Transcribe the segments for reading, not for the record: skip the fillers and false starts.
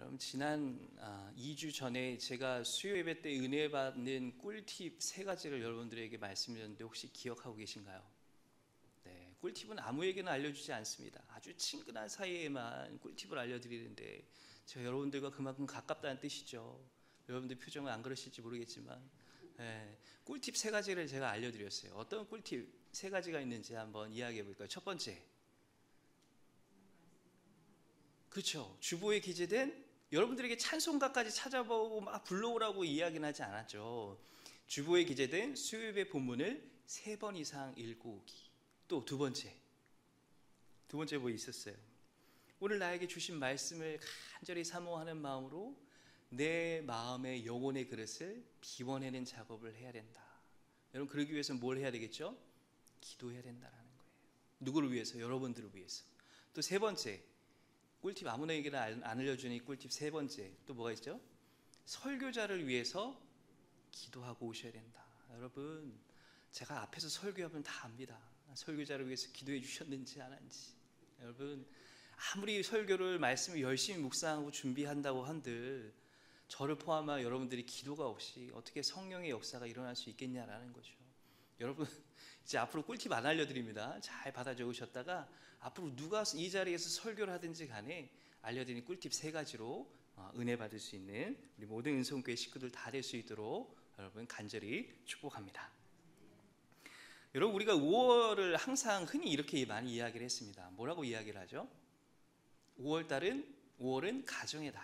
여러분 지난 2주 전에 제가 수요 예배 때 은혜 받는 꿀팁 3가지를 여러분들에게 말씀드렸는데 혹시 기억하고 계신가요? 네, 꿀팁은 아무에게나 알려주지 않습니다. 아주 친근한 사이에만 꿀팁을 알려드리는데 제가 여러분들과 그만큼 가깝다는 뜻이죠. 여러분들 표정은 안 그러실지 모르겠지만 꿀팁 3가지를 제가 알려드렸어요. 어떤 꿀팁 3가지가 있는지 한번 이야기해 볼까요? 첫 번째, 그렇죠. 주보에 기재된 여러분들에게 찬송가까지 찾아보고 막 불러오라고 이야기는 하지 않았죠. 주보에 기재된 수요예배 본문을 3번 이상 읽고 오기. 또 두 번째 뭐 있었어요? 오늘 나에게 주신 말씀을 간절히 사모하는 마음으로 내 마음의 영혼의 그릇을 비워내는 작업을 해야 된다. 여러분, 그러기 위해서 뭘 해야 되겠죠? 기도해야 된다라는 거예요. 누구를 위해서? 여러분들을 위해서. 또 세 번째, 꿀팁 아무나에게나 안 알려주는 이 꿀팁 3번째, 또 뭐가 있죠? 설교자를 위해서 기도하고 오셔야 된다. 여러분, 제가 앞에서 설교하면 다 압니다. 설교자를 위해서 기도해 주셨는지 안 한지. 여러분, 아무리 설교를 말씀을 열심히 묵상하고 준비한다고 한들 저를 포함한 여러분들이 기도가 없이 어떻게 성령의 역사가 일어날 수 있겠냐라는 거죠. 여러분, 이제 앞으로 꿀팁 안 알려드립니다. 잘 받아 적으셨다가 앞으로 누가 이 자리에서 설교를 하든지 간에 알려드린 꿀팁 3가지로 은혜 받을 수 있는 우리 모든 은성교회 식구들 다 될 수 있도록 여러분 간절히 축복합니다. 여러분, 우리가 5월을 항상 흔히 이렇게 많이 이야기를 했습니다. 뭐라고 이야기를 하죠? 5월은 가정의 달.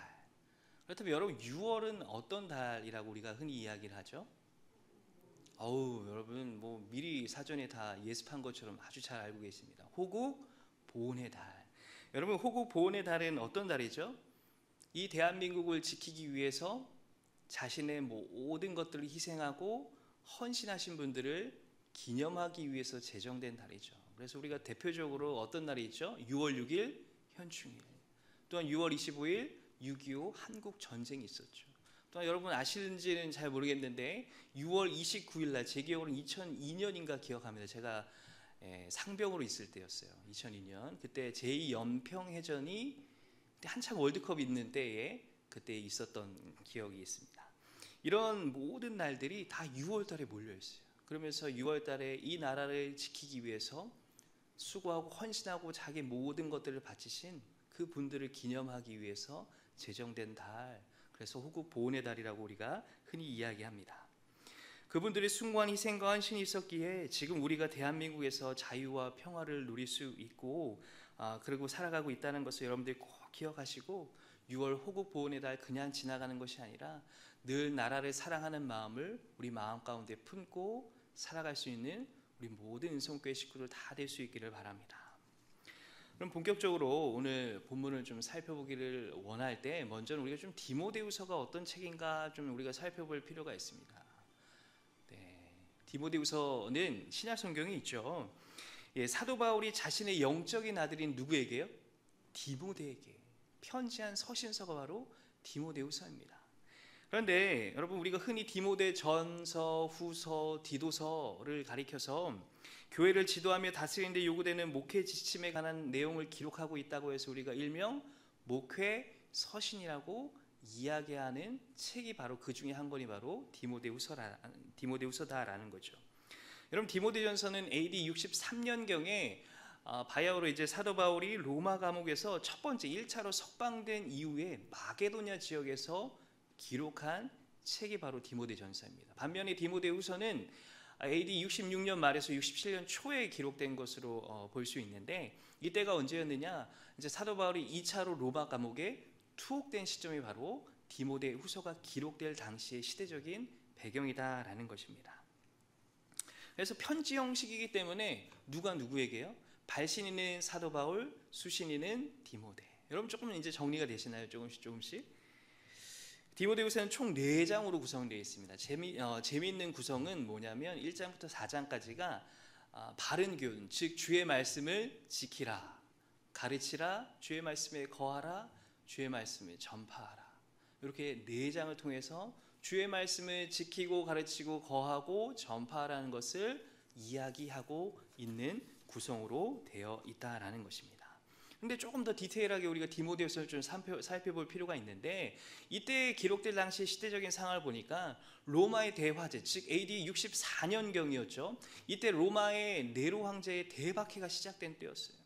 그렇다면 여러분, 6월은 어떤 달이라고 우리가 흔히 이야기를 하죠? 여러분 뭐 미리 사전에 다 예습한 것처럼 아주 잘 알고 계십니다. 호국 보훈의 달. 여러분, 호국 보훈의 달은 어떤 달이죠? 이 대한민국을 지키기 위해서 자신의 모든 것들을 희생하고 헌신하신 분들을 기념하기 위해서 제정된 달이죠. 그래서 우리가 대표적으로 어떤 날이 있죠? 6월 6일 현충일, 또한 6월 25일 6.25 한국 전쟁이 있었죠. 또 여러분 아시는지는 잘 모르겠는데 6월 29일 날, 제 기억으로는 2002년인가 기억합니다. 제가 상병으로 있을 때였어요. 2002년. 그때 제2연평해전이 한참 월드컵 있는 때에 그때 있었던 기억이 있습니다. 이런 모든 날들이 다 6월 달에 몰려 있어요. 그러면서 6월 달에 이 나라를 지키기 위해서 수고하고 헌신하고 자기 모든 것들을 바치신 그 분들을 기념하기 위해서 제정된 달, 그래서 호국 보훈의 달이라고 우리가 흔히 이야기합니다. 그분들의 숭고한 희생과 헌신이 있었기에 지금 우리가 대한민국에서 자유와 평화를 누릴 수 있고 그리고 살아가고 있다는 것을 여러분들이 꼭 기억하시고, 6월 호국 보훈의 달 그냥 지나가는 것이 아니라 늘 나라를 사랑하는 마음을 우리 마음 가운데 품고 살아갈 수 있는 우리 모든 은성교회 식구들 다 될 수 있기를 바랍니다. 그럼 본격적으로 오늘 본문을 좀 살펴보기를 원할 때 먼저는 우리가 좀 디모데후서가 어떤 책인가 좀 우리가 살펴볼 필요가 있습니다. 디모데후서는 신약 성경에 있죠. 사도 바울이 자신의 영적인 아들인 누구에게요? 디모데에게 편지한 서신서가 바로 디모데후서입니다. 그런데 여러분, 우리가 흔히 디모데 전서, 후서, 디도서를 가리켜서 교회를 지도하며 다스리는데 요구되는 목회 지침에 관한 내용을 기록하고 있다고 해서 우리가 일명 목회 서신이라고 이야기하는 책이 바로 그 중에 한 권이 바로 디모데후서다라는 거죠. 여러분, 디모데전서는 AD 63년경에 바야흐로 이제 사도 바울이 로마 감옥에서 첫 번째 1차로 석방된 이후에 마게도냐 지역에서 기록한 책이 바로 디모데전서입니다. 반면에 디모데후서는 AD 66년 말에서 67년 초에 기록된 것으로 볼 수 있는데, 이때가 언제였느냐? 이제 사도 바울이 2차로 로마 감옥에 투옥된 시점이 바로 디모데후서가 기록될 당시의 시대적인 배경이다라는 것입니다. 그래서 편지 형식이기 때문에 누가 누구에게요? 발신인은 사도 바울, 수신인은 디모데. 여러분 조금 이제 정리가 되시나요? 조금씩. 디모데후서는 총 4장으로 구성되어 있습니다. 재미있는 구성은 뭐냐면 1장부터 4장까지가 바른 교훈, 즉 주의 말씀을 지키라, 가르치라, 주의 말씀에 거하라, 주의 말씀을 전파하라. 이렇게 4장을 통해서 주의 말씀을 지키고 가르치고 거하고 전파하라는 것을 이야기하고 있는 구성으로 되어 있다라는 것입니다. 근데 조금 더 디테일하게 우리가 디모데후서를 좀 살펴볼 필요가 있는데, 이때 기록될 당시 시대적인 상황을 보니까 로마의 대화제, 즉 AD 64년경이었죠. 이때 로마의 네로 황제의 대박해가 시작된 때였어요.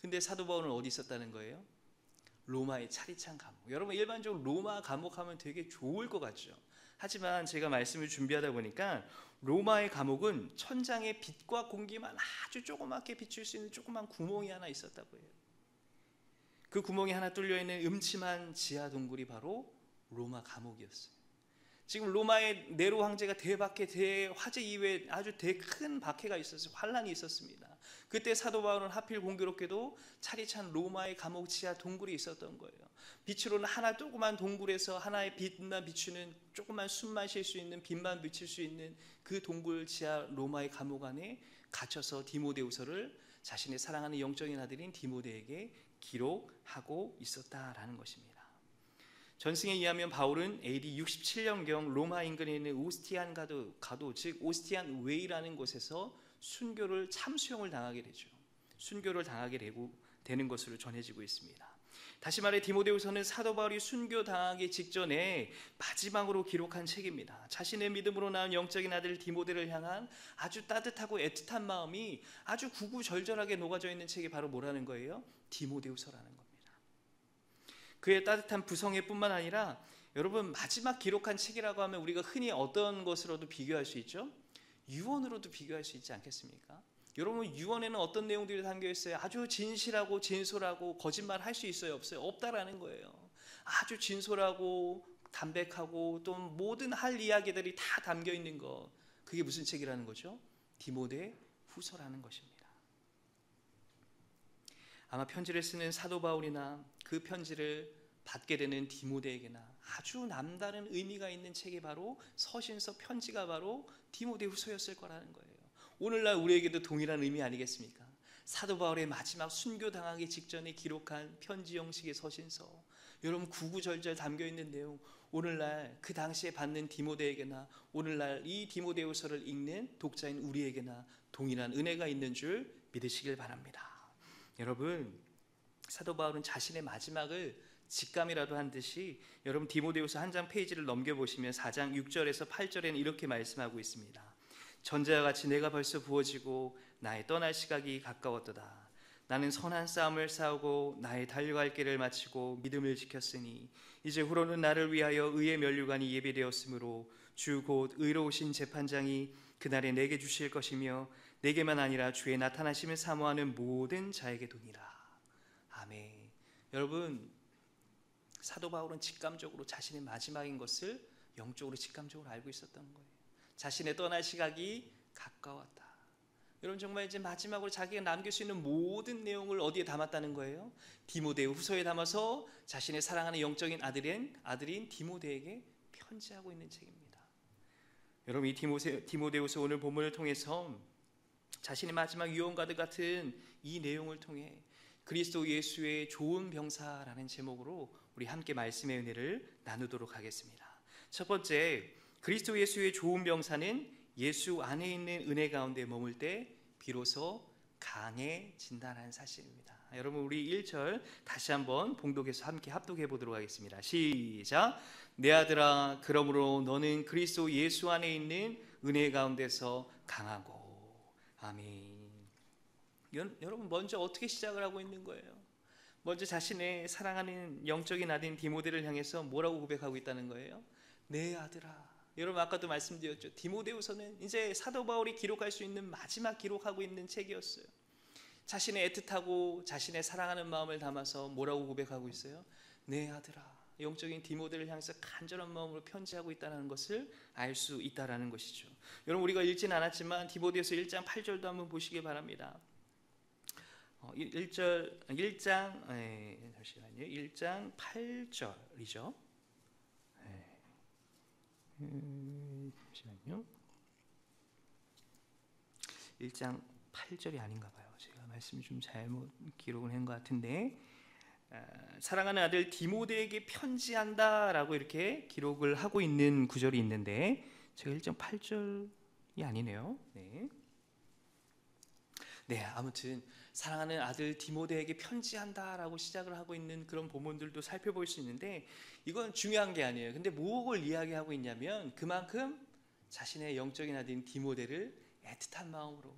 근데 사도 바울은 어디 있었다는 거예요? 로마의 차리찬 감옥. 여러분, 일반적으로 로마 감옥 하면 되게 좋을 것 같죠. 하지만 제가 말씀을 준비하다 보니까 로마의 감옥은 천장에 빛과 공기만 아주 조그맣게 비출 수 있는 조그만 구멍이 하나 있었다고 해요. 그 구멍이 하나 뚫려있는 음침한 지하 동굴이 바로 로마 감옥이었어요. 지금 로마의 네로 황제가 대박해, 대화재 이후에 아주 큰 박해가 있었어요. 환란이 있었습니다. 그때 사도 바울은 하필 공교롭게도 차리찬 로마의 감옥 지하 동굴이 있었던 거예요. 빛으로는 하나 조그만 동굴에서 하나의 빛만 비추는, 조그만 숨 마실 수 있는, 빛만 비칠 수 있는 그 동굴 지하 로마의 감옥 안에 갇혀서 디모데후서를 자신의 사랑하는 영적인 아들인 디모데에게 기록하고 있었다라는 것입니다. 전승에 의하면 바울은 AD 67년경 로마 인근에 있는 오스티안 가도, 즉 오스티안 웨이라는 곳에서 순교를 참수형을 당하게 되죠. 순교를 당하게 되는 것으로 전해지고 있습니다. 다시 말해 디모데후서는 사도 바울이 순교 당하기 직전에 마지막으로 기록한 책입니다. 자신의 믿음으로 낳은 영적인 아들 디모데를 향한 아주 따뜻하고 애틋한 마음이 아주 구구절절하게 녹아져 있는 책이 바로 뭐라는 거예요? 디모데후서라는 겁니다. 그의 따뜻한 부성애뿐만 아니라 여러분, 마지막 기록한 책이라고 하면 우리가 흔히 어떤 것으로도 비교할 수 있죠? 유언으로도 비교할 수 있지 않겠습니까? 여러분, 유언에는 어떤 내용들이 담겨 있어요? 아주 진실하고 진솔하고 거짓말 할 수 있어요? 없어요? 없다라는 거예요. 아주 진솔하고 담백하고 또 모든 할 이야기들이 다 담겨 있는 거, 그게 무슨 책이라는 거죠? 디모데 후서라는 것입니다. 아마 편지를 쓰는 사도 바울이나 그 편지를 받게 되는 디모데에게나 아주 남다른 의미가 있는 책이 바로 서신서, 편지가 바로 디모데 후서였을 거라는 거예요. 오늘날 우리에게도 동일한 의미 아니겠습니까? 사도 바울의 마지막 순교당하기 직전에 기록한 편지 형식의 서신서, 여러분 구구절절 담겨있는 내용, 오늘날 그 당시에 받는 디모데에게나 오늘날 이 디모데후서를 읽는 독자인 우리에게나 동일한 은혜가 있는 줄 믿으시길 바랍니다. 여러분, 사도 바울은 자신의 마지막을 직감이라도 한 듯이, 여러분 디모데후서 한 장 페이지를 넘겨보시면 4장 6절에서 8절에는 이렇게 말씀하고 있습니다. 전자와 같이 내가 벌써 부어지고 나의 떠날 시각이 가까웠도다. 나는 선한 싸움을 싸우고 나의 달려갈 길을 마치고 믿음을 지켰으니 이제 후로는 나를 위하여 의의 면류관이 예비되었으므로 주 곧 의로우신 재판장이 그날에 내게 주실 것이며 내게만 아니라 주의 나타나심을 사모하는 모든 자에게 도니라. 아멘. 여러분, 사도 바울은 직감적으로 자신의 마지막인 것을 영적으로 직감적으로 알고 있었던 거예요. 자신의 떠날 시각이 가까웠다. 여러분, 정말 이제 마지막으로 자기가 남길 수 있는 모든 내용을 어디에 담았다는 거예요? 디모데 후서에 담아서 자신의 사랑하는 영적인 아들인 디모데에게 편지하고 있는 책입니다. 여러분, 이 디모데후서 오늘 본문을 통해서 자신의 마지막 유언과도 같은 이 내용을 통해 그리스도 예수의 좋은 병사라는 제목으로 우리 함께 말씀의 은혜를 나누도록 하겠습니다. 첫 번째, 그리스도 예수의 좋은 병사는 예수 안에 있는 은혜 가운데 머물 때 비로소 강해진다는 사실입니다. 여러분, 우리 1절 다시 한번 봉독해서 함께 합독해 보도록 하겠습니다. 시작. 내 아들아, 그러므로 너는 그리스도 예수 안에 있는 은혜 가운데서 강하고. 아멘. 여러분, 먼저 어떻게 시작을 하고 있는 거예요? 먼저 자신의 사랑하는 영적인 아들인 디모데를 향해서 뭐라고 고백하고 있다는 거예요? 내 아들아. 여러분, 아까도 말씀드렸죠. 디모데후서는 이제 사도 바울이 기록할 수 있는 마지막 기록하고 있는 책이었어요. 자신의 애틋하고 자신의 사랑하는 마음을 담아서 뭐라고 고백하고 있어요? 내 아들아. 영적인 디모데를 향해서 간절한 마음으로 편지하고 있다는 것을 알 수 있다는 것이죠. 여러분, 우리가 읽지는 않았지만 디모데후서 1장 8절도 한번 보시기 바랍니다. 1장 8절이죠. 잠시만요. 1장 8절이 아닌가 봐요. 제가 말씀을 좀 잘못 기록을 한 것 같은데, 사랑하는 아들 디모데에게 편지한다라고 이렇게 기록을 하고 있는 구절이 있는데 제가 1장 8절이 아니네요. 네, 네, 아무튼 사랑하는 아들 디모데에게 편지한다라고 시작을 하고 있는 그런 본문들도 살펴볼 수 있는데, 이건 중요한 게 아니에요. 근데 뭘 이야기하고 있냐면 그만큼 자신의 영적인 아들인 디모데를 애틋한 마음으로,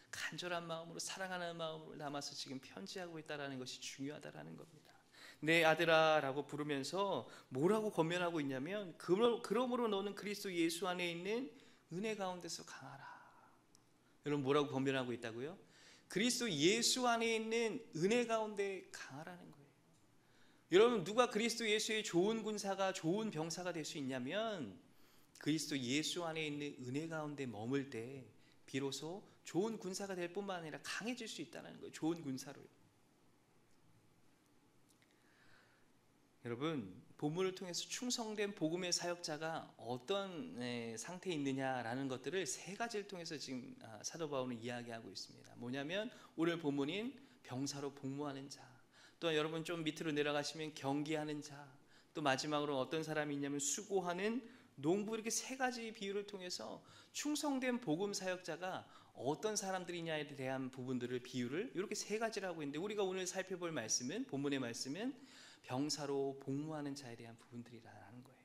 간절한 마음으로, 사랑하는 마음으로 담아서 지금 편지하고 있다는 것이 중요하다라는 겁니다. 내 아들아 라고 부르면서 뭐라고 권면하고 있냐면, 그러므로 너는 그리스도 예수 안에 있는 은혜 가운데서 강하라. 여러분, 뭐라고 권면하고 있다고요? 그리스도 예수 안에 있는 은혜 가운데 강하라는 거예요. 여러분, 누가 그리스도 예수의 좋은 군사가, 좋은 병사가 될 수 있냐면 그리스도 예수 안에 있는 은혜 가운데 머물 때 비로소 좋은 군사가 될 뿐만 아니라 강해질 수 있다는 거예요. 좋은 군사로요. 여러분, 본문을 통해서 충성된 복음의 사역자가 어떤 상태에 있느냐라는 것들을 세 가지를 통해서 지금 사도 바울은 이야기하고 있습니다. 뭐냐면 오늘 본문인 병사로 복무하는 자, 또 여러분 좀 밑으로 내려가시면 경기하는 자, 또 마지막으로 어떤 사람이 있냐면 수고하는 농부, 이렇게 세 가지 비유를 통해서 충성된 복음 사역자가 어떤 사람들이냐에 대한 부분들을, 비유를 이렇게 세 가지를 하고 있는데, 우리가 오늘 살펴볼 말씀은, 본문의 말씀은 병사로 복무하는 자에 대한 부분들이라는 거예요.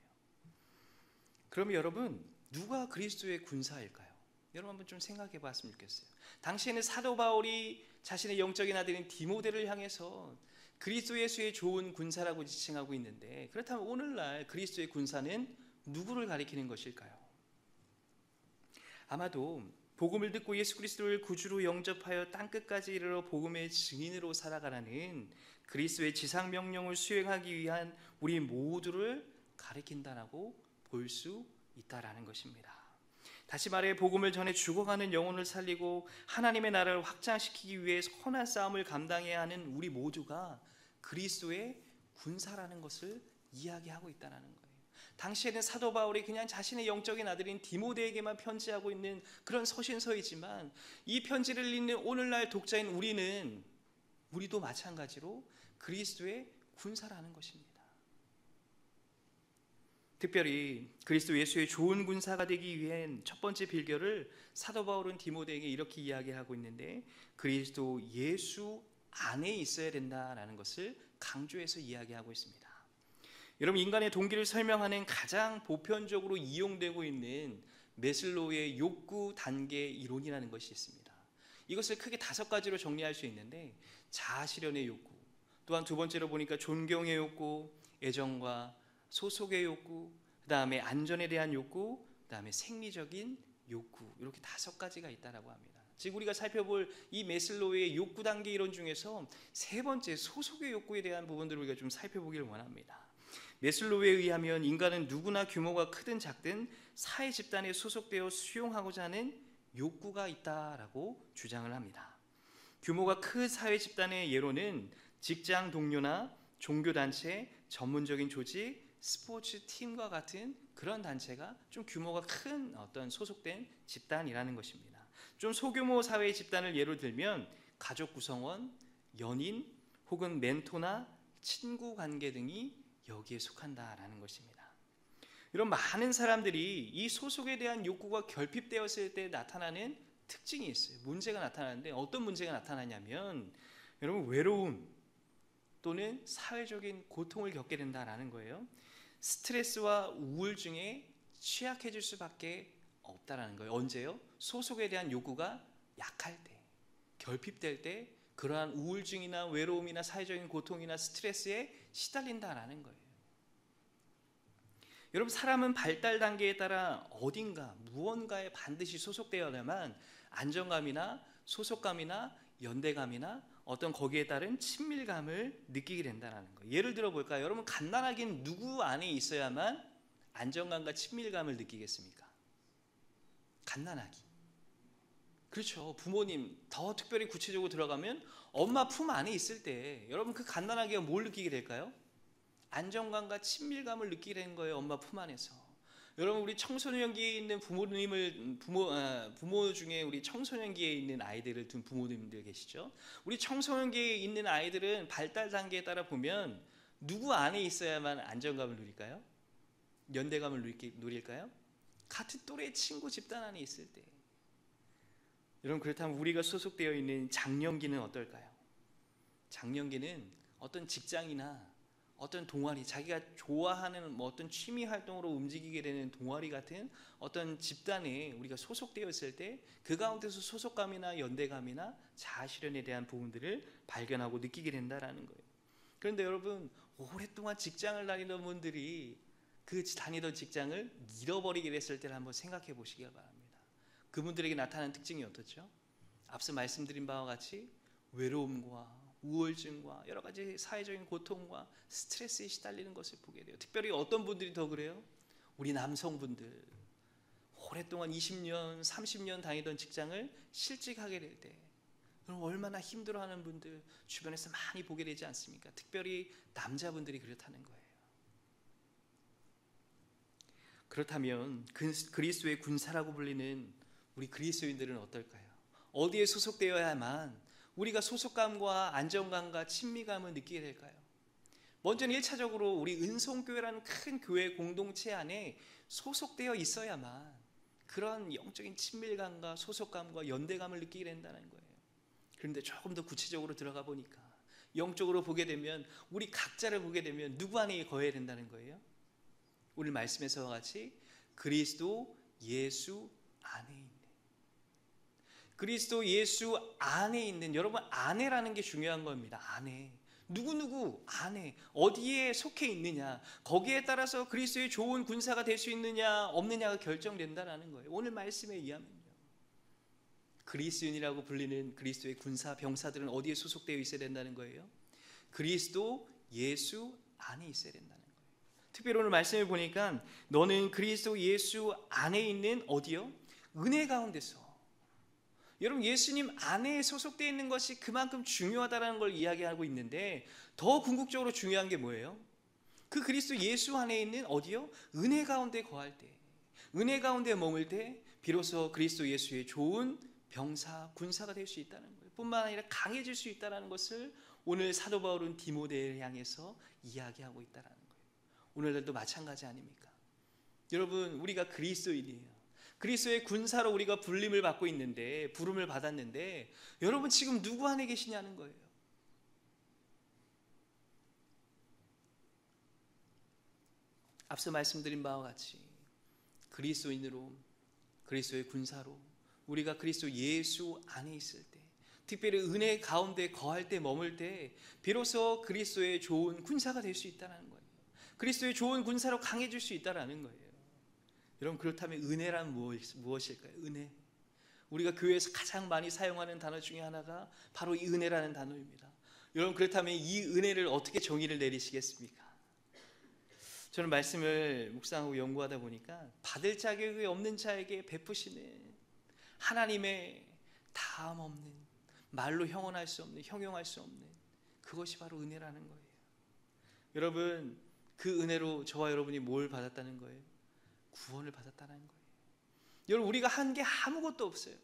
그럼 여러분, 누가 그리스도의 군사일까요? 여러분 한번 좀 생각해 봤으면 좋겠어요. 당시에는 사도 바울이 자신의 영적인 아들인 디모데를 향해서 그리스도 예수의 좋은 군사라고 지칭하고 있는데, 그렇다면 오늘날 그리스도의 군사는 누구를 가리키는 것일까요? 아마도 복음을 듣고 예수 그리스도를 구주로 영접하여 땅끝까지 이르러 복음의 증인으로 살아가라는 그리스도의 지상 명령을 수행하기 위한 우리 모두를 가리킨다라고 볼 수 있다라는 것입니다. 다시 말해, 복음을 전해 죽어가는 영혼을 살리고 하나님의 나라를 확장시키기 위해 선한 싸움을 감당해야 하는 우리 모두가 그리스도의 군사라는 것을 이야기하고 있다는 거예요. 당시에는 사도 바울이 그냥 자신의 영적인 아들인 디모데에게만 편지하고 있는 그런 서신서이지만, 이 편지를 읽는 오늘날 독자인 우리도 마찬가지로 그리스도의 군사라는 것입니다. 특별히 그리스도 예수의 좋은 군사가 되기 위한 첫 번째 비결을 사도 바울은 디모데에게 이렇게 이야기하고 있는데, 그리스도 예수 안에 있어야 된다라는 것을 강조해서 이야기하고 있습니다. 여러분, 인간의 동기를 설명하는 가장 보편적으로 이용되고 있는 메슬로우의 욕구 단계 이론이라는 것이 있습니다. 이것을 크게 5가지로 정리할 수 있는데, 자아 실현의 욕구, 또한 두 번째로 보니까 존경의 욕구, 애정과 소속의 욕구, 그 다음에 안전에 대한 욕구, 그 다음에 생리적인 욕구, 이렇게 5가지가 있다라고 합니다. 즉 우리가 살펴볼 이 메슬로우의 욕구 단계 이론 중에서 세 번째 소속의 욕구에 대한 부분들을 우리가 좀 살펴보기를 원합니다. 메슬로우에 의하면 인간은 누구나 규모가 크든 작든 사회 집단에 소속되어 수용하고자 하는 욕구가 있다라고 주장을 합니다. 규모가 큰 사회 집단의 예로는 직장 동료나 종교단체, 전문적인 조직, 스포츠 팀과 같은 그런 단체가 좀 규모가 큰 어떤 소속된 집단이라는 것입니다. 좀 소규모 사회 집단을 예로 들면 가족 구성원, 연인 혹은 멘토나 친구 관계 등이 여기에 속한다라는 것입니다. 이런 많은 사람들이 이 소속에 대한 욕구가 결핍되었을 때 나타나는 특징이 있어요. 문제가 나타나는데, 어떤 문제가 나타나냐면 여러분, 외로움 또는 사회적인 고통을 겪게 된다라는 거예요. 스트레스와 우울증에 취약해질 수밖에 없다라는 거예요. 언제요? 소속에 대한 욕구가 약할 때, 결핍될 때 그러한 우울증이나 외로움이나 사회적인 고통이나 스트레스에 시달린다라는 거예요. 여러분, 사람은 발달 단계에 따라 어딘가 무언가에 반드시 소속되어야만 안정감이나 소속감이나 연대감이나 어떤 거기에 따른 친밀감을 느끼게 된다는 거예요. 예를 들어 볼까요? 여러분, 갓난아기는 누구 안에 있어야만 안정감과 친밀감을 느끼겠습니까? 갓난아기. 그렇죠. 부모님, 더 특별히 구체적으로 들어가면 엄마 품 안에 있을 때 여러분, 그 갓난아기가 뭘 느끼게 될까요? 안정감과 친밀감을 느끼게 되는 거예요. 엄마 품 안에서. 여러분, 우리 청소년기에 있는 부모 중에 우리 청소년기에 있는 아이들을 둔 부모님들 계시죠? 우리 청소년기에 있는 아이들은 발달 단계에 따라 보면 누구 안에 있어야만 안정감을 누릴까요? 연대감을 누릴까요? 같은 또래 친구 집단 안에 있을 때. 여러분, 그렇다면 우리가 소속되어 있는 장년기는 어떨까요? 장년기는 어떤 직장이나 어떤 동아리, 자기가 좋아하는 어떤 취미 활동으로 움직이게 되는 동아리 같은 어떤 집단에 우리가 소속되어 있을 때 그 가운데서 소속감이나 연대감이나 자아실현에 대한 부분들을 발견하고 느끼게 된다는 거예요. 그런데 여러분, 오랫동안 직장을 다니던 분들이 그 다니던 직장을 잃어버리게 됐을 때를 한번 생각해 보시기 바랍니다. 그분들에게 나타나는 특징이 어떻죠? 앞서 말씀드린 바와 같이 외로움과 우울증과 여러 가지 사회적인 고통과 스트레스에 시달리는 것을 보게 돼요. 특별히 어떤 분들이 더 그래요? 우리 남성분들, 오랫동안 20년, 30년 다니던 직장을 실직하게 될 때 얼마나 힘들어하는 분들 주변에서 많이 보게 되지 않습니까? 특별히 남자분들이 그렇다는 거예요. 그렇다면 그리스도의 군사라고 불리는 우리 그리스도인들은 어떨까요? 어디에 소속되어야만 우리가 소속감과 안정감과 친미감을 느끼게 될까요? 먼저는 1차적으로 우리 은송교회라는 큰 교회 공동체 안에 소속되어 있어야만 그런 영적인 친밀감과 소속감과 연대감을 느끼게 된다는 거예요. 그런데 조금 더 구체적으로 들어가 보니까 영적으로 보게 되면 우리 각자를 보게 되면 누구 안에 거해야 된다는 거예요? 오늘 말씀에서와 같이 그리스도 예수 안에 있는, 그리스도 예수 안에 있는, 여러분 안에라는 게 중요한 겁니다. 안에 누구누구 안에 어디에 속해 있느냐, 거기에 따라서 그리스도의 좋은 군사가 될 수 있느냐 없느냐가 결정된다는 거예요. 오늘 말씀에 의하면요, 그리스도인이라고 불리는 그리스도의 군사 병사들은 어디에 소속되어 있어야 된다는 거예요? 그리스도 예수 안에 있어야 된다는 거예요. 특별히 오늘 말씀을 보니까 너는 그리스도 예수 안에 있는 어디요? 은혜 가운데서. 여러분, 예수님 안에 소속되어 있는 것이 그만큼 중요하다는 걸 이야기하고 있는데 더 궁극적으로 중요한 게 뭐예요? 그 그리스도 예수 안에 있는 어디요? 은혜 가운데 거할 때, 은혜 가운데 머물 때 비로소 그리스도 예수의 좋은 병사, 군사가 될 수 있다는 거예요. 뿐만 아니라 강해질 수 있다는 것을 오늘 사도 바울은 디모데를 향해서 이야기하고 있다는 거예요. 오늘날도 마찬가지 아닙니까? 여러분, 우리가 그리스도인이에요. 그리스도의 군사로 우리가 불림을 받고 있는데, 부름을 받았는데, 여러분 지금 누구 안에 계시냐는 거예요. 앞서 말씀드린 바와 같이 그리스도인으로, 그리스도의 군사로 우리가 그리스도 예수 안에 있을 때, 특별히 은혜 가운데 거할 때, 머물 때 비로소 그리스도의 좋은 군사가 될 수 있다는 거예요. 그리스도의 좋은 군사로 강해질 수 있다는 거예요. 여러분, 그렇다면 은혜란 무엇일까요? 은혜. 우리가 교회에서 가장 많이 사용하는 단어 중에 하나가 바로 이 은혜라는 단어입니다. 여러분, 그렇다면 이 은혜를 어떻게 정의를 내리시겠습니까? 저는 말씀을 묵상하고 연구하다 보니까 받을 자격이 없는 자에게 베푸시는 하나님의 다음 없는, 말로 형언할 수 없는, 형용할 수 없는 그것이 바로 은혜라는 거예요. 여러분, 그 은혜로 저와 여러분이 뭘 받았다는 거예요? 구원을 받았다는 거예요. 여러분, 우리가 한 게 아무것도 없어요.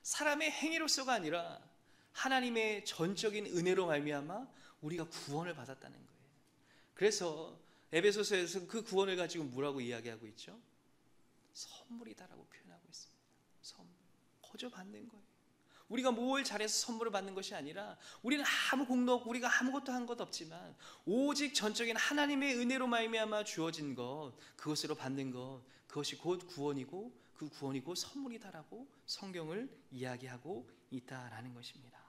사람의 행위로서가 아니라 하나님의 전적인 은혜로 말미암아 우리가 구원을 받았다는 거예요. 그래서 에베소서에서 그 구원을 가지고 뭐라고 이야기하고 있죠? 선물이다라고 표현하고 있습니다. 선물, 거저 받는 거예요. 우리가 뭘 잘해서 선물을 받는 것이 아니라 우리는 아무 공도 없고 우리가 아무것도 한 것 없지만 오직 전적인 하나님의 은혜로 말미암아 주어진 것, 그것으로 받는 것, 그것이 곧 구원이고 그 구원이 곧 선물이다라고 성경을 이야기하고 있다라는 것입니다.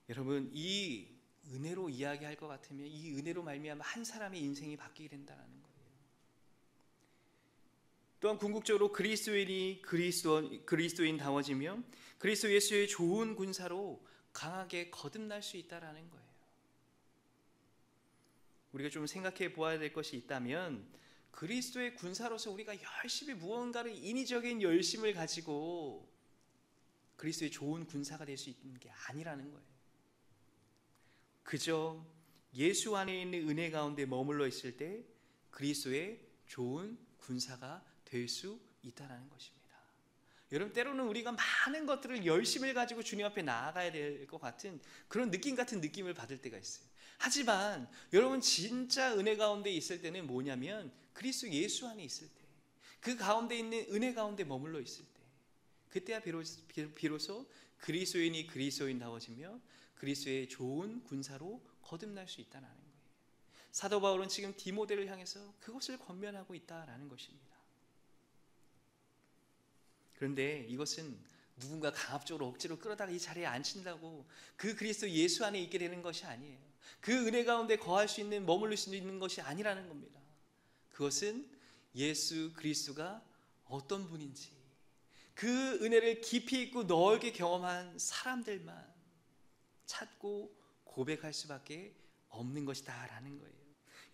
여러분, 이 은혜로 이야기할 것 같으면 이 은혜로 말미암아 한 사람의 인생이 바뀌게 된다는 거예요. 또한 궁극적으로 그리스도인이 그리스도인다워지며 그리스도 예수의 좋은 군사로 강하게 거듭날 수 있다라는 거예요. 우리가 좀 생각해 보아야 될 것이 있다면 그리스도의 군사로서 우리가 열심히 무언가를 인위적인 열심을 가지고 그리스도의 좋은 군사가 될 수 있는 게 아니라는 거예요. 그저 예수 안에 있는 은혜 가운데 머물러 있을 때 그리스도의 좋은 군사가 될 수 있다는 것입니다. 여러분, 때로는 우리가 많은 것들을 열심을 가지고 주님 앞에 나아가야 될 것 같은 그런 느낌 같은 느낌을 받을 때가 있어요. 하지만 여러분, 진짜 은혜 가운데 있을 때는 뭐냐면 그리스도 예수 안에 있을 때, 그 가운데 있는 은혜 가운데 머물러 있을 때, 그때야 비로소 그리스도인이 그리스도인다워지며 그리스도의 좋은 군사로 거듭날 수 있다는 거예요. 사도 바울은 지금 디모데를 향해서 그것을 권면하고 있다라는 것입니다. 그런데 이것은 누군가 강압적으로 억지로 끌어다가 이 자리에 앉힌다고 그 그리스도 예수 안에 있게 되는 것이 아니에요. 그 은혜 가운데 거할 수 있는, 머물릴 수 있는 것이 아니라는 겁니다. 그것은 예수 그리스도가 어떤 분인지 그 은혜를 깊이 있고 넓게 경험한 사람들만 찾고 고백할 수밖에 없는 것이다라는 거예요.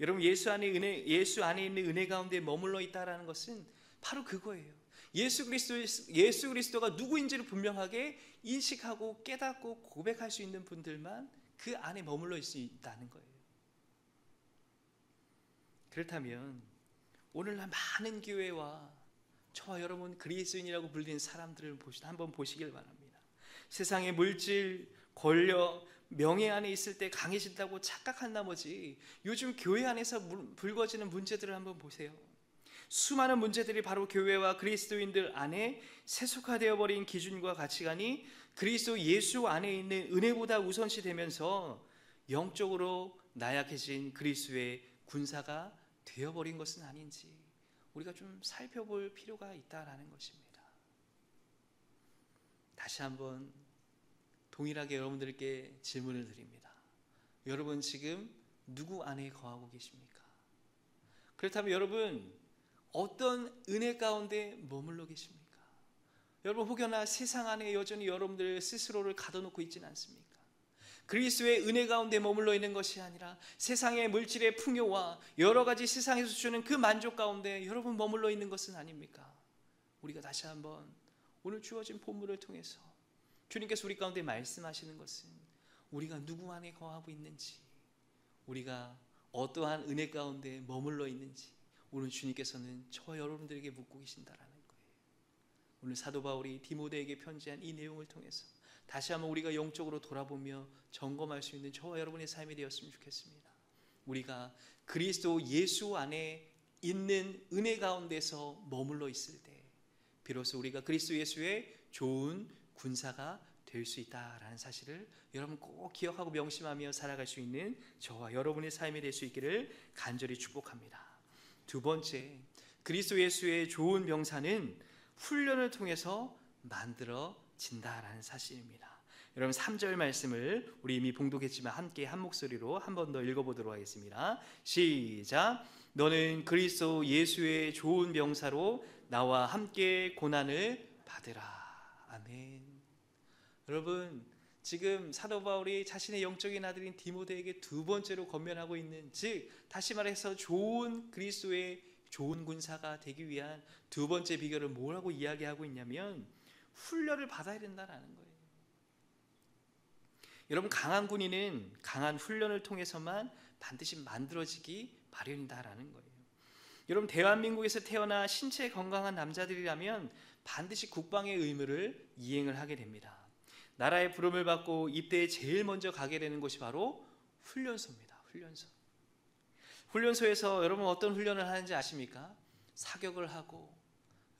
여러분, 예수 안에 있는 은혜 가운데 머물러 있다라는 것은 바로 그거예요. 예수 그리스도가 누구인지를 분명하게 인식하고 깨닫고 고백할 수 있는 분들만 그 안에 머물러 있을 수 있다는 거예요. 그렇다면 오늘날 많은 교회와 저와 여러분 그리스도인이라고 불리는 사람들을 한번 보시길 바랍니다. 세상의 물질, 권력, 명예 안에 있을 때 강해진다고 착각한 나머지 요즘 교회 안에서 불거지는 문제들을 한번 보세요. 수많은 문제들이 바로 교회와 그리스도인들 안에 세속화되어 버린 기준과 가치관이 그리스도 예수 안에 있는 은혜보다 우선시 되면서 영적으로 나약해진 그리스도의 군사가 되어버린 것은 아닌지 우리가 좀 살펴볼 필요가 있다라는 것입니다. 다시 한번 동일하게 여러분들께 질문을 드립니다. 여러분 지금 누구 안에 거하고 계십니까? 그렇다면 여러분 어떤 은혜 가운데 머물러 계십니까? 여러분 혹여나 세상 안에 여전히 여러분들 스스로를 가둬놓고 있지는 않습니까? 그리스도의 은혜 가운데 머물러 있는 것이 아니라 세상의 물질의 풍요와 여러 가지 세상에서 주는 그 만족 가운데 여러분 머물러 있는 것은 아닙니까? 우리가 다시 한번 오늘 주어진 본문을 통해서 주님께서 우리 가운데 말씀하시는 것은 우리가 누구 안에 거하고 있는지, 우리가 어떠한 은혜 가운데 머물러 있는지 오늘 주님께서는 저와 여러분들에게 묻고 계신다라는 거예요. 오늘 사도 바울이 디모데에게 편지한 이 내용을 통해서 다시 한번 우리가 영적으로 돌아보며 점검할 수 있는 저와 여러분의 삶이 되었으면 좋겠습니다. 우리가 그리스도 예수 안에 있는 은혜 가운데서 머물러 있을 때 비로소 우리가 그리스도 예수의 좋은 군사가 될 수 있다라는 사실을 여러분 꼭 기억하고 명심하며 살아갈 수 있는 저와 여러분의 삶이 될 수 있기를 간절히 축복합니다. 두 번째, 그리스도 예수의 좋은 병사는 훈련을 통해서 만들어진다라는 사실입니다. 여러분 3절 말씀을 우리 이미 봉독했지만 함께 한 목소리로 한 번 더 읽어보도록 하겠습니다. 시작. 너는 그리스도 예수의 좋은 병사로 나와 함께 고난을 받으라. 아멘. 여러분 지금 사도 바울이 자신의 영적인 아들인 디모데에게 두 번째로 권면하고 있는, 즉 다시 말해서 좋은 그리스도의 좋은 군사가 되기 위한 두 번째 비결을 뭐라고 이야기하고 있냐면 훈련을 받아야 된다는 거예요. 여러분 강한 군인은 강한 훈련을 통해서만 반드시 만들어지기 마련이다라는 거예요. 여러분 대한민국에서 태어나 신체 건강한 남자들이라면 반드시 국방의 의무를 이행을 하게 됩니다. 나라의 부름을 받고 입대에 제일 먼저 가게 되는 곳이 바로 훈련소입니다. 훈련소에서 여러분 어떤 훈련을 하는지 아십니까? 사격을 하고,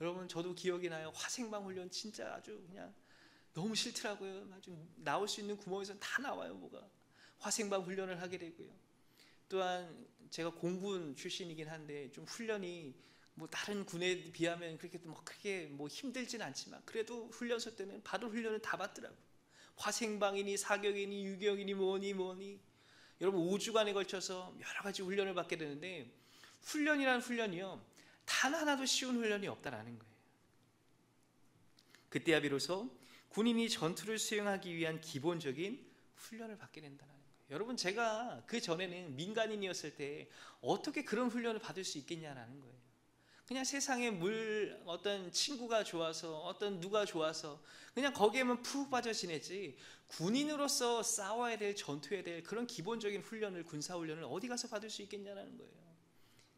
여러분 저도 기억이 나요. 화생방 훈련 진짜 아주 그냥 너무 싫더라고요. 아주 나올 수 있는 구멍에서 다 나와요. 뭐가 화생방 훈련을 하게 되고요. 또한 제가 공군 출신이긴 한데 좀 훈련이 뭐 다른 군에 비하면 그렇게 뭐 크게 뭐 힘들진 않지만 그래도 훈련소 때는 받을 훈련을 다 받더라고요. 화생방이니 사격이니 유격이니 뭐니 여러분 5주간에 걸쳐서 여러 가지 훈련을 받게 되는데 훈련이란 훈련이요 단 하나도 쉬운 훈련이 없다라는 거예요. 그때야 비로소 군인이 전투를 수행하기 위한 기본적인 훈련을 받게 된다는 거예요. 여러분 제가 그 전에는 민간인이었을 때 어떻게 그런 훈련을 받을 수 있겠냐라는 거예요. 그냥 세상에 어떤 친구가 좋아서 어떤 누가 좋아서 그냥 거기에만 푹 빠져 지내지 군인으로서 싸워야 될, 전투해야 될 그런 기본적인 훈련을, 군사훈련을 어디 가서 받을 수 있겠냐는 거예요.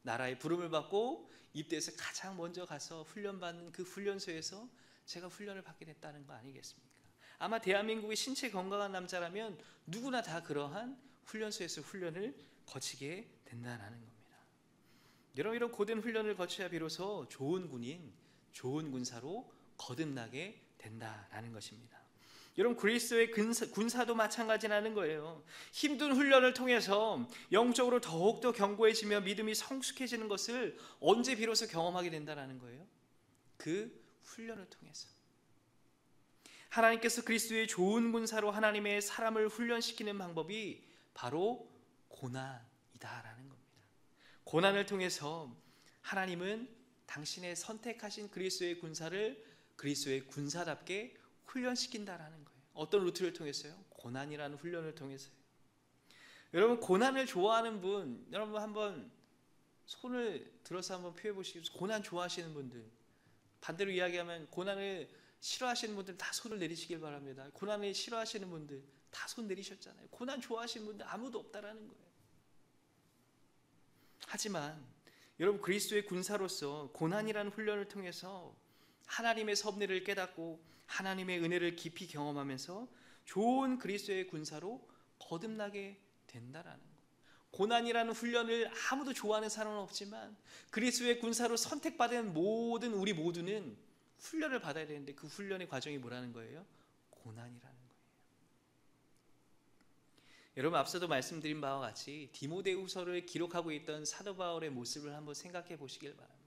나라의 부름을 받고 입대해서 가장 먼저 가서 훈련받는 그 훈련소에서 제가 훈련을 받게 됐다는 거 아니겠습니까? 아마 대한민국의 신체 건강한 남자라면 누구나 다 그러한 훈련소에서 훈련을 거치게 된다는 겁니다. 여러분 이런 고된 훈련을 거쳐야 비로소 좋은 군인, 좋은 군사로 거듭나게 된다라는 것입니다. 여러분, 그리스도의 군사도 마찬가지라는 거예요. 힘든 훈련을 통해서 영적으로 더욱더 견고해지며 믿음이 성숙해지는 것을 언제 비로소 경험하게 된다는 거예요? 그 훈련을 통해서. 하나님께서 그리스도의 좋은 군사로 하나님의 사람을 훈련시키는 방법이 바로 고난이다라는 겁니다. 고난을 통해서 하나님은 당신의 선택하신 그리스도의 군사를 그리스도의 군사답게 훈련시킨다라는 거예요. 어떤 루트를 통해서요? 고난이라는 훈련을 통해서요. 여러분, 고난을 좋아하는 분, 여러분 한번 손을 들어서 한번 표해 보시겠어요? 고난 좋아하시는 분들, 반대로 이야기하면 고난을 싫어하시는 분들 다 손을 내리시길 바랍니다. 고난을 싫어하시는 분들 다 손 내리셨잖아요. 고난 좋아하시는 분들 아무도 없다라는 거예요. 하지만 여러분, 그리스도의 군사로서 고난이라는 훈련을 통해서 하나님의 섭리를 깨닫고 하나님의 은혜를 깊이 경험하면서 좋은 그리스도의 군사로 거듭나게 된다라는 거예요. 고난이라는 훈련을 아무도 좋아하는 사람은 없지만 그리스도의 군사로 선택받은 모든 우리 모두는 훈련을 받아야 되는데 그 훈련의 과정이 뭐라는 거예요? 고난이라는 거예요. 여러분, 앞서도 말씀드린 바와 같이 디모데후서를 기록하고 있던 사도 바울의 모습을 한번 생각해 보시길 바랍니다.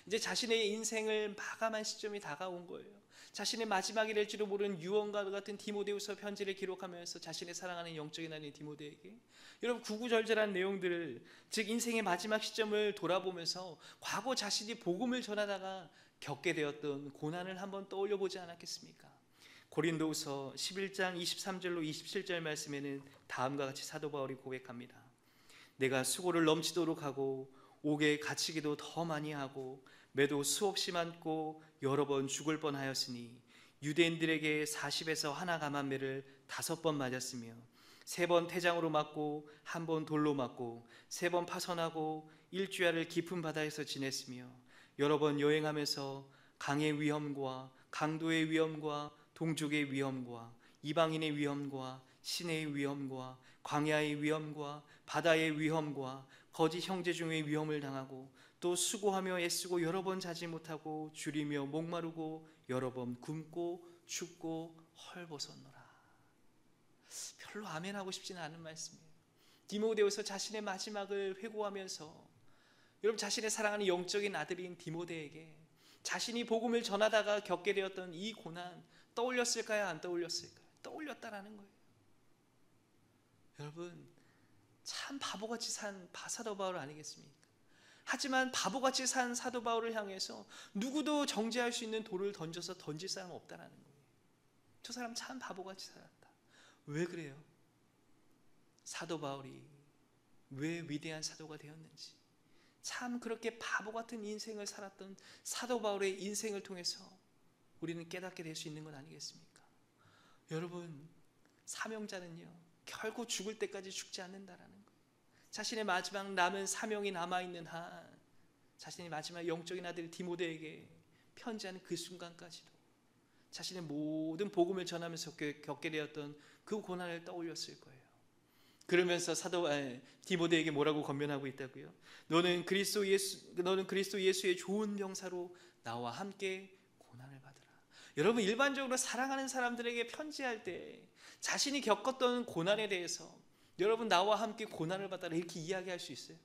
이제 자신의 인생을 마감한 시점이 다가온 거예요. 자신의 마지막이 될지도 모르는 유언과 같은 디모데후서 편지를 기록하면서 자신의 사랑하는 영적인 아내 디모데에게 여러분, 구구절절한 내용들을, 즉 인생의 마지막 시점을 돌아보면서 과거 자신이 복음을 전하다가 겪게 되었던 고난을 한번 떠올려 보지 않았겠습니까? 고린도후서 11장 23절로 27절 말씀에는 다음과 같이 사도 바울이 고백합니다. 내가 수고를 넘치도록 하고 옥에 갇히기도 더 많이 하고 매도 수없이 많고 여러 번 죽을 뻔하였으니 유대인들에게 40에서 하나 감한매를 5번 맞았으며 3번 태장으로 맞고 1번 돌로 맞고 3번 파선하고 일주야를 깊은 바다에서 지냈으며 여러 번 여행하면서 강의 위험과 강도의 위험과 동족의 위험과 이방인의 위험과 시내의 위험과 광야의 위험과 바다의 위험과 거짓 형제 중의 위험을 당하고 또 수고하며 애쓰고 여러 번 자지 못하고 줄이며 목마르고 여러 번 굶고 춥고 헐벗었노라. 별로 아멘하고 싶지는 않은 말씀이에요. 디모데후서 자신의 마지막을 회고하면서 여러분, 자신의 사랑하는 영적인 아들인 디모데에게 자신이 복음을 전하다가 겪게 되었던 이 고난 떠올렸을까요? 안 떠올렸을까요? 떠올렸다라는 거예요. 여러분, 참 바보같이 산 사도 바울 아니겠습니까? 하지만 바보같이 산 사도 바울을 향해서 누구도 정죄할 수 있는 돌을 던져서 던질 사람은 없다라는 거예요. 저 사람 참 바보같이 살았다. 왜 그래요? 사도 바울이 왜 위대한 사도가 되었는지, 참 그렇게 바보 같은 인생을 살았던 사도 바울의 인생을 통해서 우리는 깨닫게 될 수 있는 건 아니겠습니까? 여러분, 사명자는요 결코 죽을 때까지 죽지 않는다라는 거예요. 자신의 마지막 남은 사명이 남아있는 한 자신의 마지막 영적인 아들 디모데에게 편지하는 그 순간까지도 자신의 모든 복음을 전하면서 겪게 되었던 그 고난을 떠올렸을 거예요. 그러면서 디모데에게 뭐라고 권면하고 있다고요? 너는 그리스도 예수의 좋은 병사로 나와 함께 고난을 받으라. 여러분, 일반적으로 사랑하는 사람들에게 편지할 때 자신이 겪었던 고난에 대해서 여러분, 나와 함께 고난을 받아라 이렇게 이야기할 수 있어요?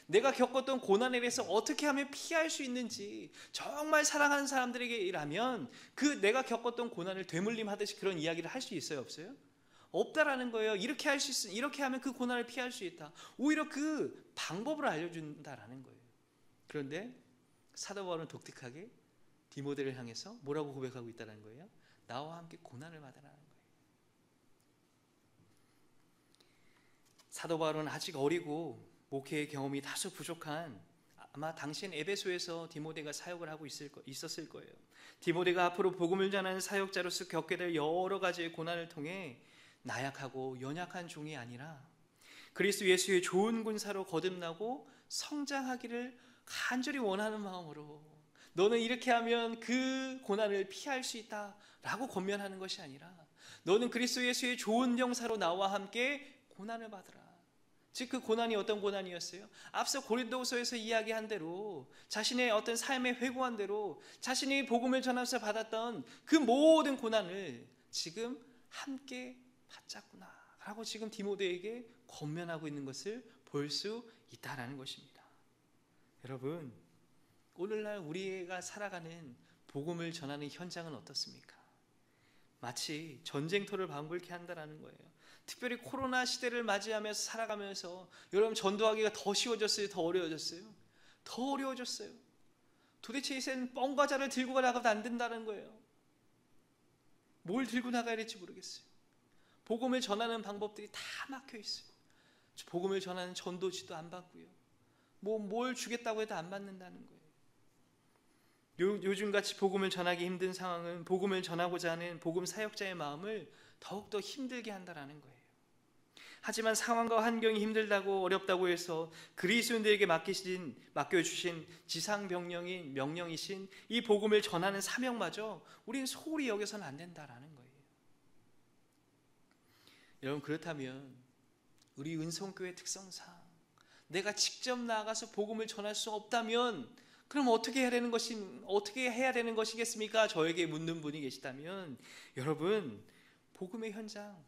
내가 겪었던 고난에 대해서 어떻게 하면 피할 수 있는지 정말 사랑하는 사람들에게라면 그 내가 겪었던 고난을 되물림하듯이 그런 이야기를 할 수 있어요? 없어요? 없다라는 거예요. 이렇게 하면 그 고난을 피할 수 있다. 오히려 그 방법을 알려준다라는 거예요. 그런데 사도 바울은 독특하게 디모데를 향해서 뭐라고 고백하고 있다는 거예요? 나와 함께 고난을 받으라는 거예요. 사도 바울은 아직 어리고 목회의 경험이 다소 부족한, 아마 당시엔 에베소에서 디모데가 사역을 하고 있었을 거예요. 디모데가 앞으로 복음을 전하는 사역자로서 겪게 될 여러 가지의 고난을 통해 나약하고 연약한 종이 아니라 그리스도 예수의 좋은 군사로 거듭나고 성장하기를 간절히 원하는 마음으로 너는 이렇게 하면 그 고난을 피할 수 있다라고 권면하는 것이 아니라 너는 그리스도 예수의 좋은 병사로 나와 함께 고난을 받으라. 즉 그 고난이 어떤 고난이었어요? 앞서 고린도후서에서 이야기한 대로 자신의 어떤 삶에 회고한 대로 자신이 복음을 전하면서 받았던 그 모든 고난을 지금 함께 받자꾸나 라고 지금 디모데에게 권면하고 있는 것을 볼 수 있다라는 것입니다. 여러분, 오늘날 우리가 살아가는 복음을 전하는 현장은 어떻습니까? 마치 전쟁터를 방불케 한다라는 거예요. 특별히 코로나 시대를 맞이하면서 살아가면서 여러분, 전도하기가 더 쉬워졌어요? 더 어려워졌어요? 더 어려워졌어요. 도대체 이제는 뻥과자를 들고 나가도 안 된다는 거예요. 뭘 들고 나가야 될지 모르겠어요. 복음을 전하는 방법들이 다 막혀 있어요. 복음을 전하는 전도지도 안 받고요. 뭘 주겠다고 해도 안 받는다는 거예요. 요즘같이 복음을 전하기 힘든 상황은 복음을 전하고자 하는 복음 사역자의 마음을 더욱더 힘들게 한다는 거예요. 하지만 상황과 환경이 힘들다고 어렵다고 해서 그리스도인들에게 맡겨주신 지상명령인 명령이신 이 복음을 전하는 사명마저 우리는 소홀히 여겨서는 안 된다는 거예요. 여러분, 그렇다면 우리 은성교회 특성상 내가 직접 나가서 복음을 전할 수 없다면 그럼 어떻게 해야 되는 것이겠습니까? 저에게 묻는 분이 계시다면 여러분, 복음의 현장,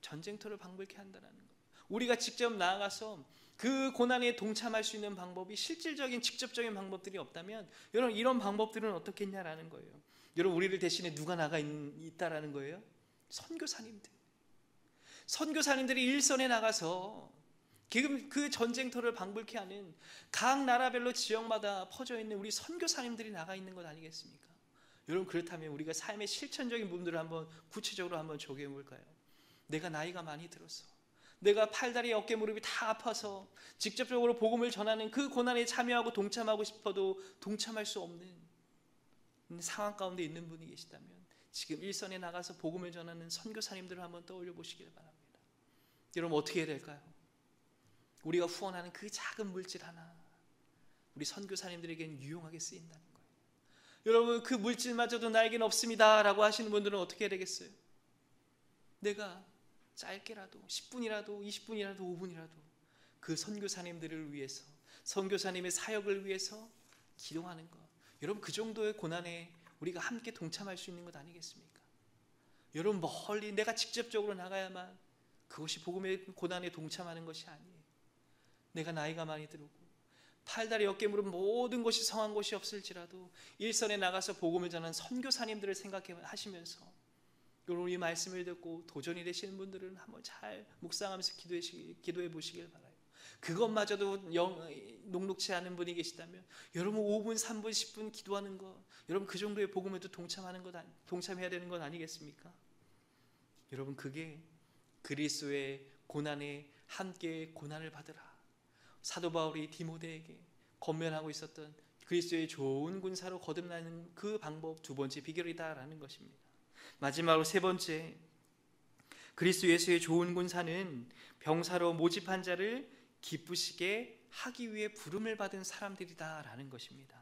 전쟁터를 방불케 한다는 거예요. 우리가 직접 나아가서 그 고난에 동참할 수 있는 방법이 실질적인 직접적인 방법들이 없다면 여러분, 이런 방법들은 어떻겠냐라는 거예요. 여러분, 우리를 대신에 누가 나가 있다라는 거예요? 선교사님들이 일선에 나가서 지금 그 전쟁터를 방불케 하는 각 나라별로 지역마다 퍼져 있는 우리 선교사님들이 나가 있는 것 아니겠습니까? 여러분, 그렇다면 우리가 삶의 실천적인 부분들을 한번 구체적으로 한번 조개해 볼까요? 내가 나이가 많이 들어서, 내가 팔다리 어깨 무릎이 다 아파서 직접적으로 복음을 전하는 그 고난에 참여하고 동참하고 싶어도 동참할 수 없는 상황 가운데 있는 분이 계시다면 지금 일선에 나가서 복음을 전하는 선교사님들을 한번 떠올려 보시길 바랍니다. 여러분, 어떻게 해야 될까요? 우리가 후원하는 그 작은 물질 하나, 우리 선교사님들에게는 유용하게 쓰인다는 거예요. 여러분, 그 물질마저도 나에게는 없습니다 라고 하시는 분들은 어떻게 해야 되겠어요? 내가 짧게라도 10분이라도 20분이라도 5분이라도 그 선교사님들을 위해서, 선교사님의 사역을 위해서 기도하는 것, 여러분, 그 정도의 고난에 우리가 함께 동참할 수 있는 것 아니겠습니까? 여러분, 멀리 내가 직접적으로 나가야만 그것이 복음의 고난에 동참하는 것이 아니에요. 내가 나이가 많이 들고 팔다리 어깨 무릎 모든 것이 성한 곳이 없을지라도 일선에 나가서 복음을 전하는 선교사님들을 생각하시면서 여러분, 이 말씀을 듣고 도전이 되시는 분들은 한번 잘 묵상하면서 기도해 보시길 바라요. 그것마저도 녹록치 않은 분이 계시다면 여러분, 5분, 3분, 10분 기도하는 것, 여러분 그 정도의 복음에도 동참해야 되는 건 아니겠습니까? 여러분, 그게 그리스도의 고난에 함께 고난을 받으라, 사도 바울이 디모데에게 권면하고 있었던 그리스도의 좋은 군사로 거듭나는 그 방법, 두 번째 비결이다라는 것입니다. 마지막으로 세 번째, 그리스도 예수의 좋은 군사는 병사로 모집한 자를 기쁘시게 하기 위해 부름을 받은 사람들이다라는 것입니다.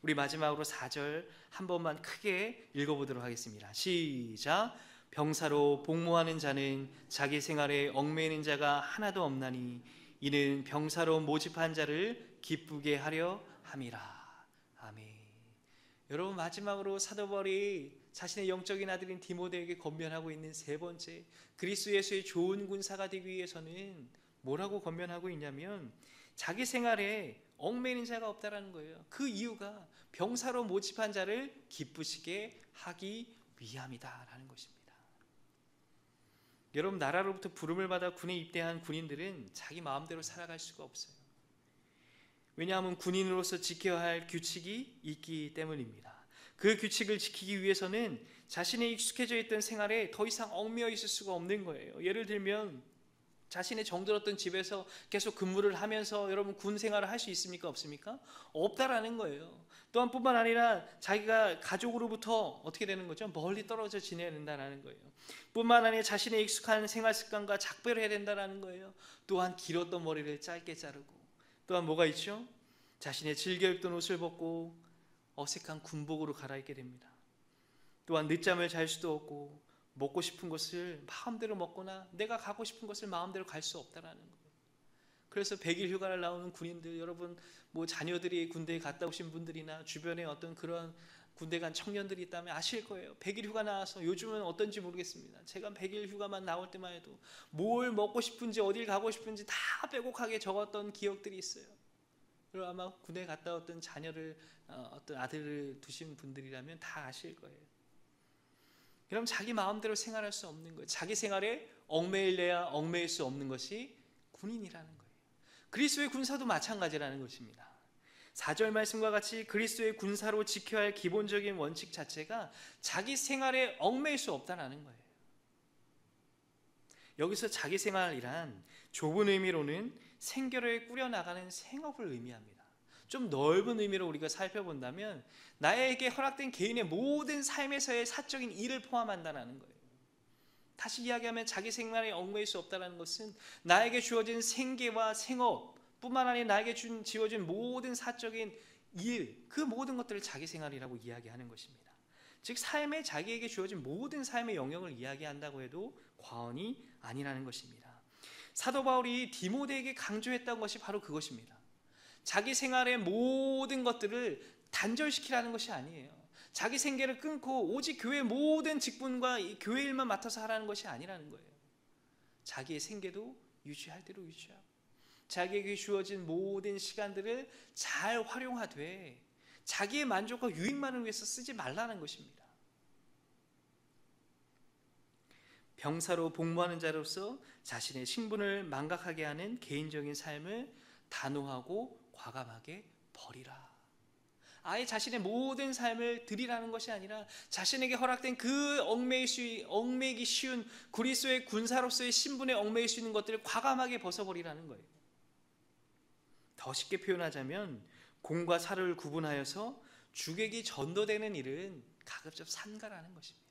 우리 마지막으로 4절 한 번만 크게 읽어보도록 하겠습니다. 시작. 병사로 복무하는 자는 자기 생활에 얽매이는 자가 하나도 없나니 이는 병사로 모집한 자를 기쁘게 하려 함이라. 아멘. 여러분, 마지막으로 사도 바울이 자신의 영적인 아들인 디모데에게 권면하고 있는 세 번째, 그리스도 예수의 좋은 군사가 되기 위해서는 뭐라고 권면하고 있냐면 자기 생활에 얽매이는 자가 없다라는 거예요. 그 이유가 병사로 모집한 자를 기쁘시게 하기 위함이다라는 것입니다. 여러분, 나라로부터 부름을 받아 군에 입대한 군인들은 자기 마음대로 살아갈 수가 없어요. 왜냐하면 군인으로서 지켜야 할 규칙이 있기 때문입니다. 그 규칙을 지키기 위해서는 자신의 익숙해져 있던 생활에 더 이상 얽매여 있을 수가 없는 거예요. 예를 들면 자신의 정들었던 집에서 계속 근무를 하면서 여러분, 군 생활을 할 수 있습니까? 없습니까? 없다라는 거예요. 또한 뿐만 아니라 자기가 가족으로부터 어떻게 되는 거죠? 멀리 떨어져 지내야 된다는 거예요. 뿐만 아니라 자신의 익숙한 생활 습관과 작별을 해야 된다는 거예요. 또한 길었던 머리를 짧게 자르고, 또한 뭐가 있죠? 자신의 즐겨 입던 옷을 벗고 어색한 군복으로 갈아입게 됩니다. 또한 늦잠을 잘 수도 없고 먹고 싶은 것을 마음대로 먹거나 내가 가고 싶은 것을 마음대로 갈 수 없다라는 거예요. 그래서 100일 휴가를 나오는 군인들, 여러분 뭐 자녀들이 군대에 갔다 오신 분들이나 주변에 어떤 그런 군대 간 청년들이 있다면 아실 거예요. 100일 휴가 나와서, 요즘은 어떤지 모르겠습니다. 제가 100일 휴가만 나올 때만 해도 뭘 먹고 싶은지 어딜 가고 싶은지 다 빼곡하게 적었던 기억들이 있어요. 그리고 아마 군대에 갔다 왔던 자녀를 어떤 아들을 두신 분들이라면 다 아실 거예요. 그럼 자기 마음대로 생활할 수 없는 거예요. 자기 생활에 얽매일래야 얽매일 수 없는 것이 군인이라는 거예요. 그리스도의 군사도 마찬가지라는 것입니다. 4절 말씀과 같이 그리스도의 군사로 지켜야 할 기본적인 원칙 자체가 자기 생활에 얽매일 수 없다는 거예요. 여기서 자기 생활이란 좁은 의미로는 생계를 꾸려나가는 생업을 의미합니다. 좀 넓은 의미로 우리가 살펴본다면 나에게 허락된 개인의 모든 삶에서의 사적인 일을 포함한다는 거예요. 다시 이야기하면 자기 생활에 얽매일 수 없다는 것은 나에게 주어진 생계와 생업 뿐만 아니라 나에게 지어진 모든 사적인 일, 그 모든 것들을 자기 생활이라고 이야기하는 것입니다. 즉 삶에 자기에게 주어진 모든 삶의 영역을 이야기한다고 해도 과언이 아니라는 것입니다. 사도 바울이 디모데에게 강조했던 것이 바로 그것입니다. 자기 생활의 모든 것들을 단절시키라는 것이 아니에요. 자기 생계를 끊고 오직 교회의 모든 직분과 교회 일만 맡아서 하라는 것이 아니라는 거예요. 자기의 생계도 유지할 대로 유지하고 자기에게 주어진 모든 시간들을 잘 활용하되 자기의 만족과 유익만을 위해서 쓰지 말라는 것입니다. 병사로 복무하는 자로서 자신의 신분을 망각하게 하는 개인적인 삶을 단호하고 과감하게 버리라. 아예 자신의 모든 삶을 드리라는 것이 아니라 자신에게 허락된 그 얽매이기 쉬운 그리스도의 군사로서의 신분에 얽매일 수 있는 것들을 과감하게 벗어버리라는 거예요. 더 쉽게 표현하자면 공과 사를 구분하여서 주객이 전도되는 일은 가급적 삼가라는 것입니다.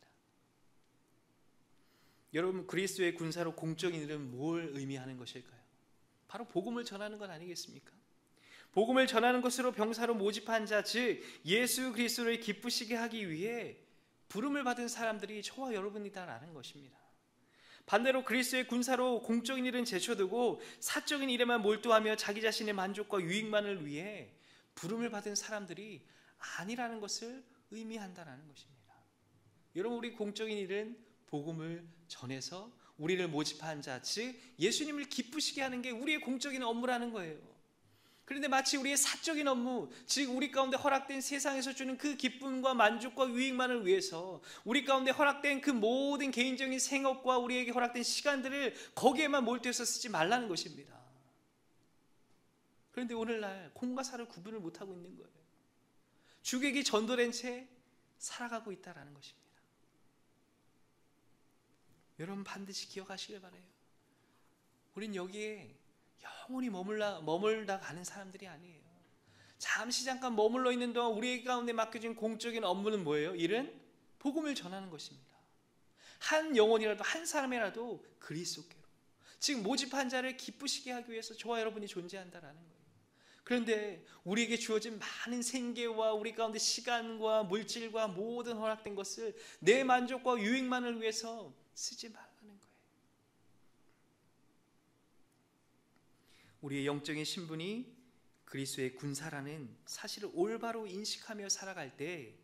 여러분, 그리스도의 군사로 공적인 일은 뭘 의미하는 것일까요? 바로 복음을 전하는 것 아니겠습니까? 복음을 전하는 것으로 병사로 모집한 자, 즉 예수 그리스도를 기쁘시게 하기 위해 부름을 받은 사람들이 저와 여러분이다라는 것입니다. 반대로 그리스도의 군사로 공적인 일은 제쳐두고 사적인 일에만 몰두하며 자기 자신의 만족과 유익만을 위해 부름을 받은 사람들이 아니라는 것을 의미한다는 것입니다. 여러분, 우리 공적인 일은 복음을 전해서 우리를 모집한 자, 즉 예수님을 기쁘시게 하는 게 우리의 공적인 업무라는 거예요. 그런데 마치 우리의 사적인 업무, 즉 우리 가운데 허락된 세상에서 주는 그 기쁨과 만족과 유익만을 위해서 우리 가운데 허락된 그 모든 개인적인 생업과 우리에게 허락된 시간들을 거기에만 몰두해서 쓰지 말라는 것입니다. 그런데 오늘날 공과 사를 구분을 못하고 있는 거예요. 주객이 전도된 채 살아가고 있다는 것입니다. 여러분, 반드시 기억하시길 바라요. 우린 여기에 영원히 머물다 가는 사람들이 아니에요. 잠시 잠깐 머물러 있는 동안 우리 가운데 맡겨진 공적인 업무는 뭐예요? 일은 복음을 전하는 것입니다. 한 영혼이라도, 한 사람이라도 그리스도께로, 즉 모집한 자를 기쁘시게 하기 위해서 저와 여러분이 존재한다라는 거예요. 그런데 우리에게 주어진 많은 생계와 우리 가운데 시간과 물질과 모든 허락된 것을 내 만족과 유익만을 위해서 쓰지 말라는 거예요. 우리의 영적인 신분이 그리스도의 군사라는 사실을 올바로 인식하며 살아갈 때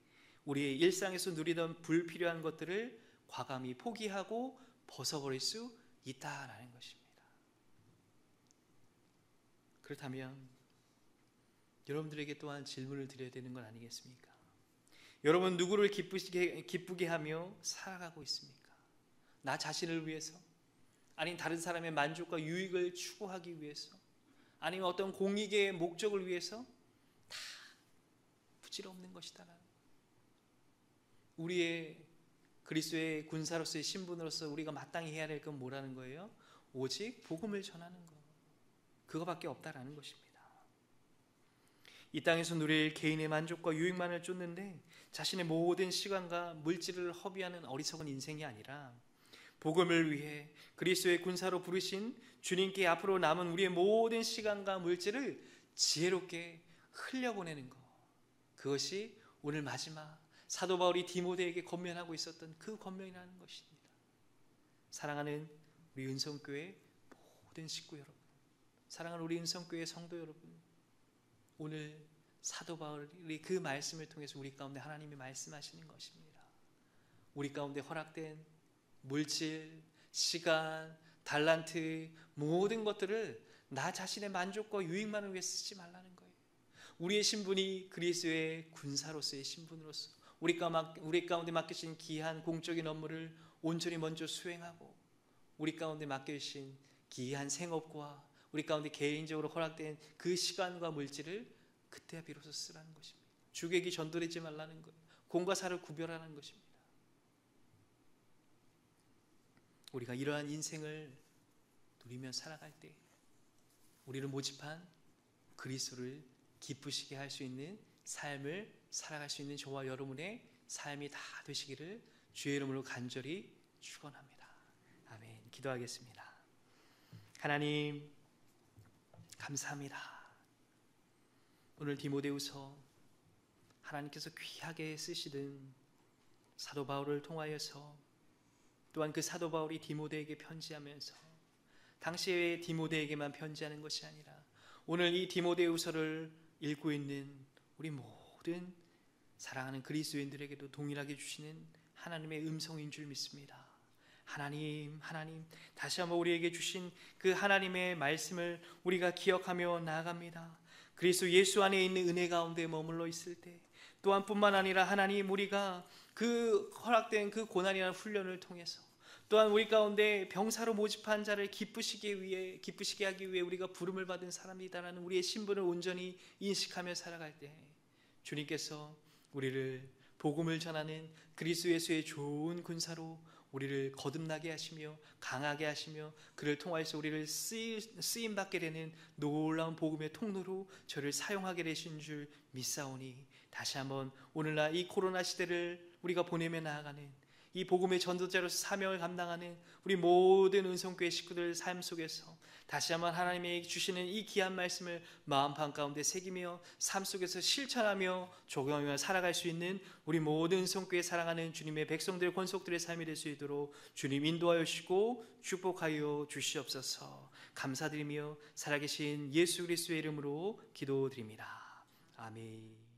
우리의 일상에서 누리던 불필요한 것들을 과감히 포기하고 벗어버릴 수 있다라는 것입니다. 그렇다면 여러분들에게 또한 질문을 드려야 되는 건 아니겠습니까? 여러분, 누구를 기쁘게 하며 살아가고 있습니까? 나 자신을 위해서? 아니면 다른 사람의 만족과 유익을 추구하기 위해서? 아니면 어떤 공익의 목적을 위해서? 다 부질없는 것이다라는 거예요. 우리의 그리스도의 군사로서의 신분으로서 우리가 마땅히 해야 될 건 뭐라는 거예요? 오직 복음을 전하는 것, 그거밖에 없다라는 것입니다. 이 땅에서 누릴 개인의 만족과 유익만을 쫓는데 자신의 모든 시간과 물질을 허비하는 어리석은 인생이 아니라 복음을 위해 그리스도의 군사로 부르신 주님께 앞으로 남은 우리의 모든 시간과 물질을 지혜롭게 흘려보내는 것, 그것이 오늘 마지막 사도 바울이 디모데에게 권면하고 있었던 그 권면이라는 것입니다. 사랑하는 우리 은성교회 모든 식구 여러분, 사랑하는 우리 은성교회 성도 여러분, 오늘 사도 바울이 그 말씀을 통해서 우리 가운데 하나님이 말씀하시는 것입니다. 우리 가운데 허락된 물질, 시간, 달란트, 모든 것들을 나 자신의 만족과 유익만을 위해 쓰지 말라는 거예요. 우리의 신분이 그리스도의 군사로서의 신분으로서 우리 가운데 맡겨진 귀한 공적인 업무를 온전히 먼저 수행하고, 우리 가운데 맡겨주신 귀한 생업과 우리 가운데 개인적으로 허락된 그 시간과 물질을 그때야 비로소 쓰라는 것입니다. 주객이 전도되지 말라는 거예요. 공과 사를 구별하는 것입니다. 우리가 이러한 인생을 누리며 살아갈 때 우리를 모집한 그리스도를 기쁘시게 할 수 있는 삶을 살아갈 수 있는 저와 여러분의 삶이 다 되시기를 주의 이름으로 간절히 축원합니다. 아멘. 기도하겠습니다. 하나님 감사합니다. 오늘 디모데후서 하나님께서 귀하게 쓰시던 사도 바울을 통하여서, 또한 그 사도 바울이 디모데에게 편지하면서 당시에 디모데에게만 편지하는 것이 아니라 오늘 이 디모데후서를 읽고 있는 우리 모든 사랑하는 그리스도인들에게도 동일하게 주시는 하나님의 음성인 줄 믿습니다. 하나님 다시 한번 우리에게 주신 그 하나님의 말씀을 우리가 기억하며 나아갑니다. 그리스도 예수 안에 있는 은혜 가운데 머물러 있을 때, 또한 뿐만 아니라 하나님, 우리가 그 허락된 그 고난이라는 훈련을 통해서, 또한 우리 가운데 병사로 모집한 자를 기쁘시게 하기 위해 우리가 부름을 받은 사람이다라는 우리의 신분을 온전히 인식하며 살아갈 때, 주님께서 우리를 복음을 전하는 그리스도 예수의 좋은 군사로 우리를 거듭나게 하시며 강하게 하시며 그를 통하여서 우리를 쓰임받게 되는 놀라운 복음의 통로로 저를 사용하게 되신 줄 믿사오니, 다시 한번 오늘날 이 코로나 시대를 우리가 보내며 나아가는 이 복음의 전도자로서 사명을 감당하는 우리 모든 은성교회 식구들 삶 속에서 다시 한번 하나님이 주시는 이 귀한 말씀을 마음판 가운데 새기며 삶 속에서 실천하며 적용하며 살아갈 수 있는 우리 모든 은성교회 사랑하는 주님의 백성들의 권속들의 삶이 될 수 있도록 주님 인도하여 주시고 축복하여 주시옵소서. 감사드리며 살아계신 예수 그리스도의 이름으로 기도드립니다. 아멘.